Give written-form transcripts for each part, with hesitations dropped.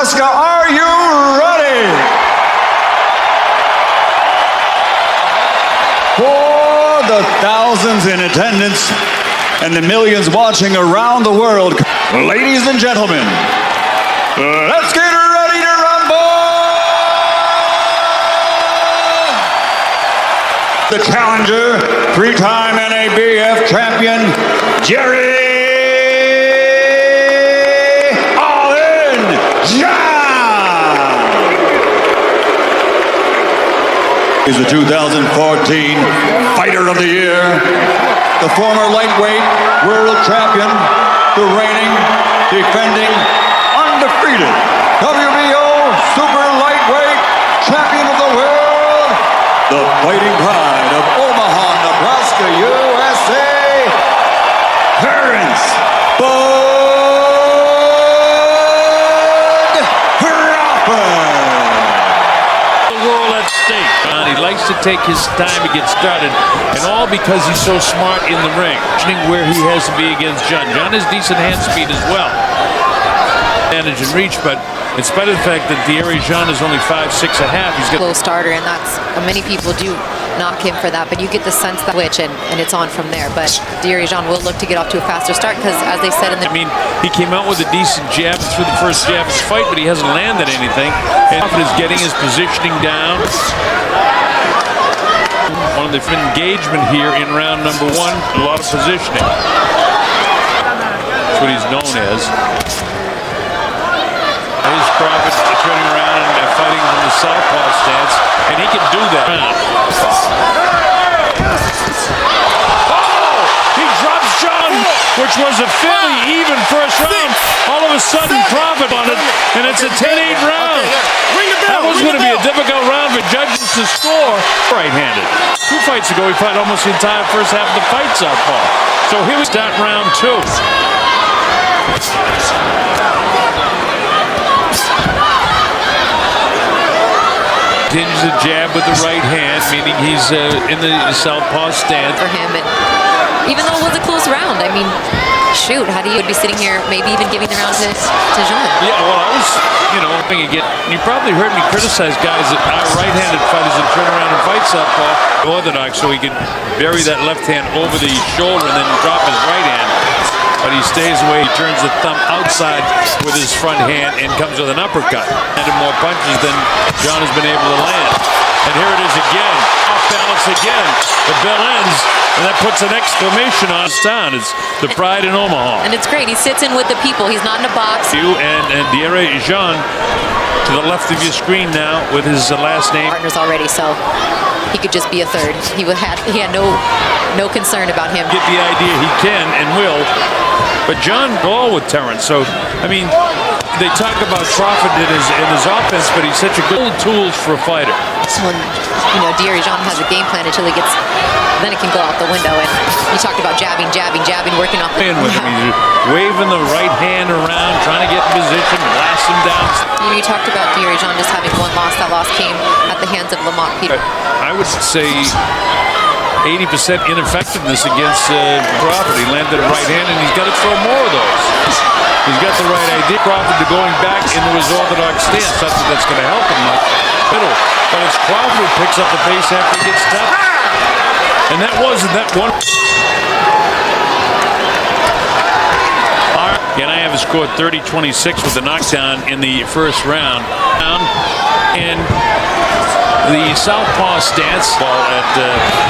Nebraska, are you ready? For the thousands in attendance and the millions watching around the world, ladies and gentlemen, let's get ready to rumble! The challenger, three-time NABF champion, Dierry. He's the 2014 Fighter of the Year, the former lightweight world champion, the reigning, defending, undefeated WBO super lightweight champion of the world, the fighting pride of Omaha, Nebraska, USA, Terence Crawford. He likes to take his time to get started, and all because he's so smart in the ring, where he has to be against John. John has decent hand speed as well, advantage and reach, but in spite of the fact that Dierry Jean is only 5'6.5", he's got low starter, and that's many people do knock him for that, but you get the sense that switch and it's on from there. But Dierry Jean will look to get off to a faster start because, as they said in the... I mean, he came out with a decent jab through the first jab of his fight, but he hasn't landed anything. And Crawford is getting his positioning down. One of the engagement here in round number one, a lot of positioning. That's what he's known as. Here's Crawford turning around and fighting from the southpaw stance, and he can do that. Oh! He drops John, which was a fairly even first round. All of a sudden, Crawford on it, and it's a 10-8 round. That was going to be a difficult round for judges to score. Right-handed. 2 fights ago, he fought almost the entire first half of the fight southpaw. So here we start round two. Continues to jab with the right hand, meaning he's in the southpaw stand. For him, and even though it was a close round, I mean, shoot, how do you be sitting here, maybe even giving the round to Jean? Yeah, well, I was, you probably heard me criticize guys that are right-handed fighters that turn around and fight southpaw orthodox, so he can bury that left hand over the shoulder and then drop his right hand. But he stays away, he turns the thumb outside with his front hand and comes with an uppercut. Landed more punches than John has been able to land. And here it is again, off balance again. The bell ends, and that puts an exclamation on his town. It's the pride in Omaha. And it's great, he sits in with the people, he's not in a box. You and Dierry Jean to the left of your screen now with his last name. Partners already, so he could just be a third. He had no concern about him. Get the idea he can and will. But John all with Terence, so I mean, they talk about Crawford in his offense, but he's such a good tools for a fighter. So, Dierry Jean has a game plan until he gets, then it can go out the window. And you talked about jabbing, working off the... With him, he's waving the right hand around, trying to get in position, blast him down. You talked about Dierry Jean just having one loss. That loss came at the hands of Lamont Peter. I would say 80% ineffectiveness against Crawford. He landed a right hand, and he's got to throw more of those. He's got the right idea. Crawford to going back into his orthodox stance. Not that that's going to help him much. But it's Crawford who picks up the pace after he gets tough. And that wasn't that one. And I have a score 30-26 with the knockdown in the first round. And the southpaw stance ball at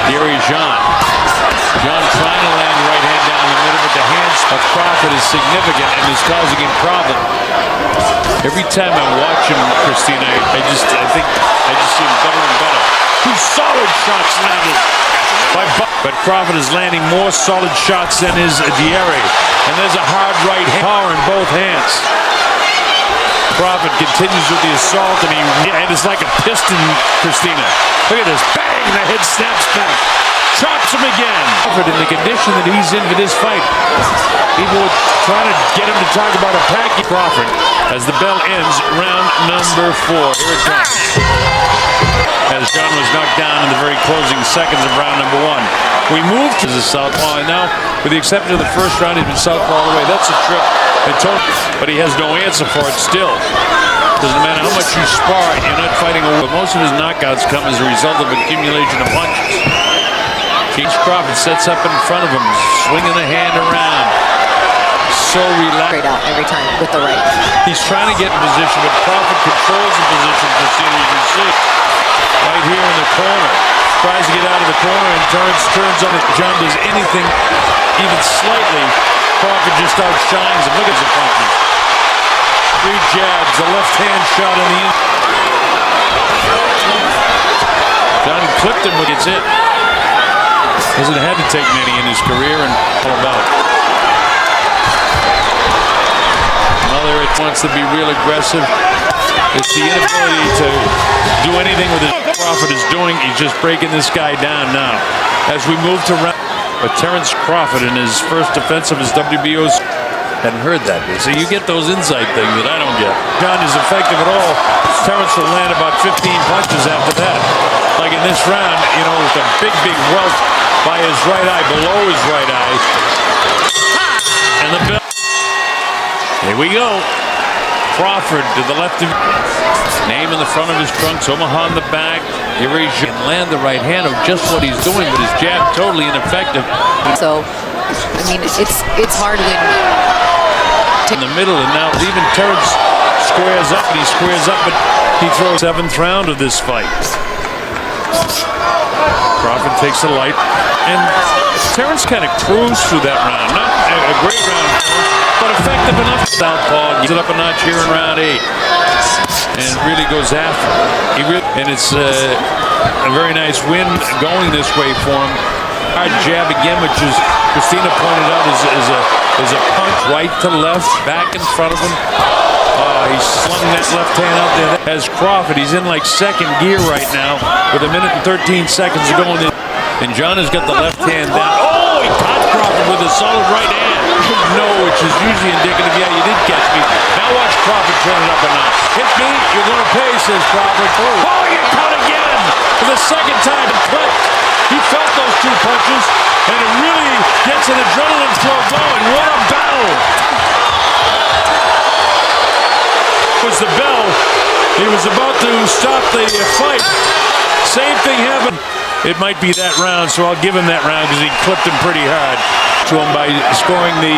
Dierry Jean. Jean trying to land the right hand down the middle, but the hands of Crawford is significant and is causing him problem. Every time I watch him, Christina, I just see him better and better. 2 solid shots landed by but Crawford is landing more solid shots than is Dierry. And there's a hard right hand power in both hands. Crawford continues with the assault, and it's like a piston, Christina. Look at this, bang, the head snaps back. Chops him again. Crawford, in the condition that he's in for this fight, people were trying to get him to talk about a package. Crawford, as the bell ends, round number 4. Here it comes. As John was knocked down in the very closing seconds of round number 1. We moved to the southpaw, and now, with the exception of the first round, he's been southpaw all the way. That's a trip, but he has no answer for it still. Doesn't matter how much you spar, you're not fighting over. Most of his knockouts come as a result of accumulation of punches. Terence Crawford sets up in front of him, swinging the hand around. So relaxed. Straight out every time with the right. He's trying to get in position, but Crawford controls the position for seniors you see. Right here in the corner. Tries to get out of the corner and turns on it. John does anything, even slightly. Crawford just outshines him. Look at the punches. 3 jabs, a left hand shot in the end. John clipped him when it's it. Hasn't had to take many in his career and all about. Another it wants to be real aggressive. It's the inability to do anything with it. Crawford is doing. He's just breaking this guy down now. As we move to round, but Terence Crawford in his first defense of his WBOs hadn't heard that. So you get those inside things that I don't get. John is effective at all. Terence will land about 15 punches after that. Like in this round, you know, with a big welt by his right eye, below his right eye. And the bell. Here we go. Crawford to the left of name in the front of his trunks, Omaha in the back. Here he can land the right hand of just what he's doing, but his jab totally ineffective. So, I mean, it's hard when in the middle, and now even Terence squares up, and he squares up, but he throws 7th round of this fight. Crawford takes the light, and Terence kind of cruised through that round. Not a great round, but effective enough. Southpaw gets it up a notch here in round 8, and really goes after him. And it's a very nice win going this way for him. Hard jab again, which is Christina pointed out is a punch right to left, back in front of him. He slung that left hand out there. As Crawford, he's in like second gear right now with 1 minute and 13 seconds to go in. And John has got the left hand down. Oh, he caught Crawford with a solid right hand. No, which is usually indicative. Yeah, you did catch me. Now watch Crawford turn it up a notch. Hit me, you're going to pay, says Crawford. Oh, you caught again for the second time. He felt those 2 punches, and it really gets an adrenaline flow going. What a battle! Was the bell. He was about to stop the fight. Same thing happened. It might be that round, so I'll give him that round because he clipped him pretty hard to him by scoring the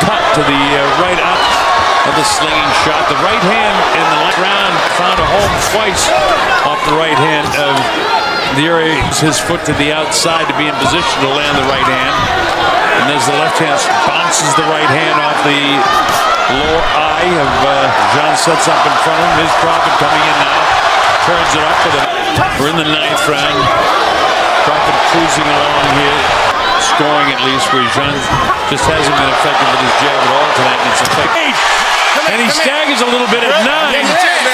cut to the right up of the slinging shot. The right hand in the round found a home twice off the right hand of Dierry. His foot to the outside to be in position to land the right hand. And there's the left hand, bounces the right hand off the lower eye of Jean, sets up in front of him. His Crawford coming in now. Turns it up with we're in the 9th round. Crawford cruising along here. Scoring at least, where Jean just hasn't been effective with his jab at all tonight. And it's effective. And he staggers a little bit at 9.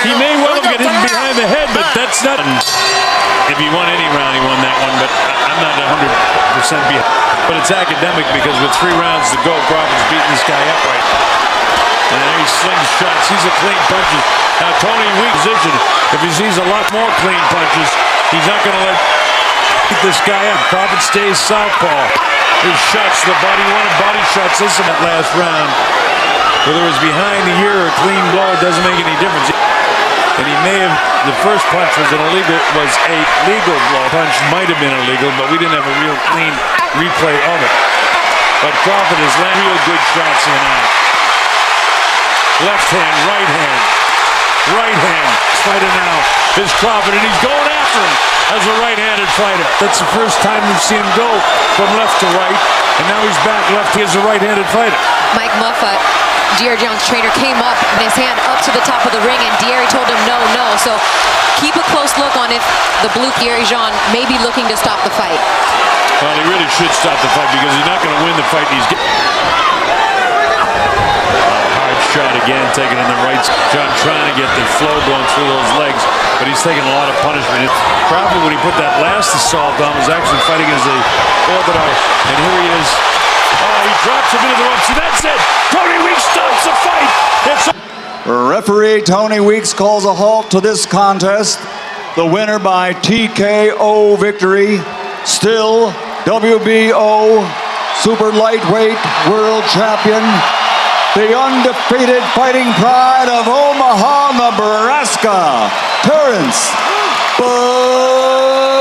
He may well have got hit behind the head, but that's not. If he won any round, he won that one, but I'm not 100% behind. But it's academic because with 3 rounds to go, Crawford's beating this guy up right. And then he slings shots. He's a clean punches. Now Tony weak position. If he sees a lot more clean punches, he's not going to let this guy up. Crawford stays southpaw. His shots, the body, one of body shots. Listen, that last round, whether it was behind the ear or a clean blow, it doesn't make any difference. And he may have, the first punch was a legal blow. Punch might have been illegal, but we didn't have a real clean replay of it. But Crawford has landed real good shots in that. Left hand, right hand, right hand. Fighter now is Crawford, and he's going after him as a right-handed fighter. That's the first time we've seen him go from left to right, and now he's back left. He is a right-handed fighter. Mike Muffa, Dierry John's trainer, came up and his hand up to the top of the ring, and Dierry told him no. So keep a close look on if the blue Dierry Jean may be looking to stop the fight. Well, he really should stop the fight because he's not going to win the fight. He's shot again, taken in the right. John trying to get the flow going through those legs, but he's taking a lot of punishment. Probably when he put that last assault on, was actually fighting as a orbital, and here he is. Oh, he drops him into the ropes, and that's it. Tony Weeks stops the fight. Referee Tony Weeks calls a halt to this contest. The winner by TKO victory, still WBO Super Lightweight World Champion, the undefeated fighting pride of Omaha, Nebraska, Terence Crawford.